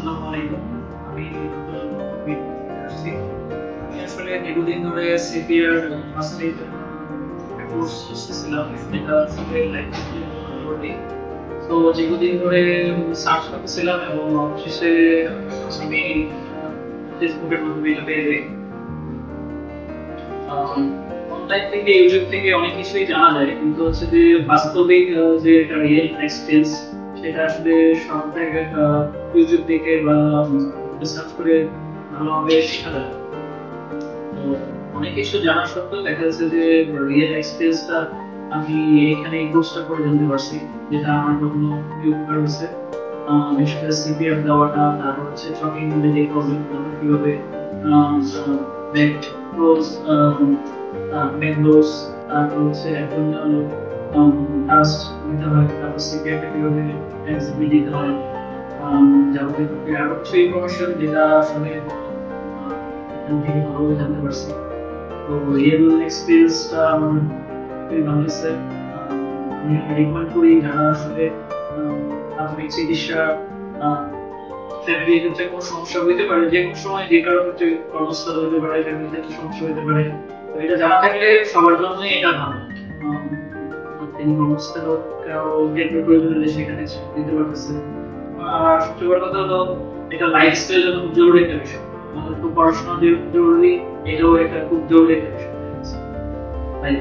আসসালামু আলাইকুম। আমি আসছি। আমি আসলে দীর্ঘদিন ধরে সিপিআর ফার্স্ট এইড কোর্স করতেছিলাম। এটা আসলে লাইফে তো দীর্ঘদিন ধরে সার্চ করতেছিলাম এবং অবশেষে আমি ফেসবুকের মাধ্যমে এটা পেয়ে যাই। অনলাইন থেকে ইউটিউব থেকে অনেক কিছুই জানা যায়, কিন্তু হচ্ছে যে বাস্তবিক যে একটা রিয়েল এক্সপিরিয়েন্স সেটা আসলে সব থেকে ইউটিউব থেকে বা সার্চ করে ভালোভাবে শেখা যায়। তো অনেক কিছু জানা সত্ত্বেও দেখা যাচ্ছে যে রিয়েল এক্সপিরিয়েন্সটা আমি এখানে এই কোর্সটা করে জানতে পারছি, যেটা আমার জন্য খুবই উপকার হয়েছে। বিশেষ করে সিপিআর দেওয়াটা, তারপর হচ্ছে টকিং যে প্রবলেমগুলো কিভাবে ব্যাক ক্লোজ মেমোস, তারপর হচ্ছে একজন ট্রাস্ট নিতে হয়, তারপর সিপিআরটা কিভাবে এক্সিবিট দিতে হয়, যাবতীয় আরো কিছু ইনফরমেশন যেটা আসলে এখান থেকে ভালোভাবে জানতে পারছি। তো রিয়েল এক্সপিরিয়েন্সটা আমার খুবই ভালো লাগছে। আমি রিকমেন্ড করি যারা আসলে প্রাথমিক চিকিৎসা ফ্যামিলির ক্ষেত্রে কোনো সমস্যা হইতে পারে, যে কোনো সময় যে কারো ক্ষেত্রে কর্মস্থল হইতে পারে, ফ্যামিলিতে একটা সমস্যা হইতে পারে, তো এটা জানা থাকলে সবার জন্যই এটা ভালো। তিনি কর্মস্থল কারো ট্রিটমেন্ট করে দিলে সেখানে দিতে পারতেছে। আর সবচেয়ে বড় কথা হলো এটা লাইফস্টাইল জন্য খুব জরুরি একটা বিষয়। আমাদের তো পড়াশোনা যে জরুরি, এটাও একটা খুব জরুরি একটা বিষয়। তাই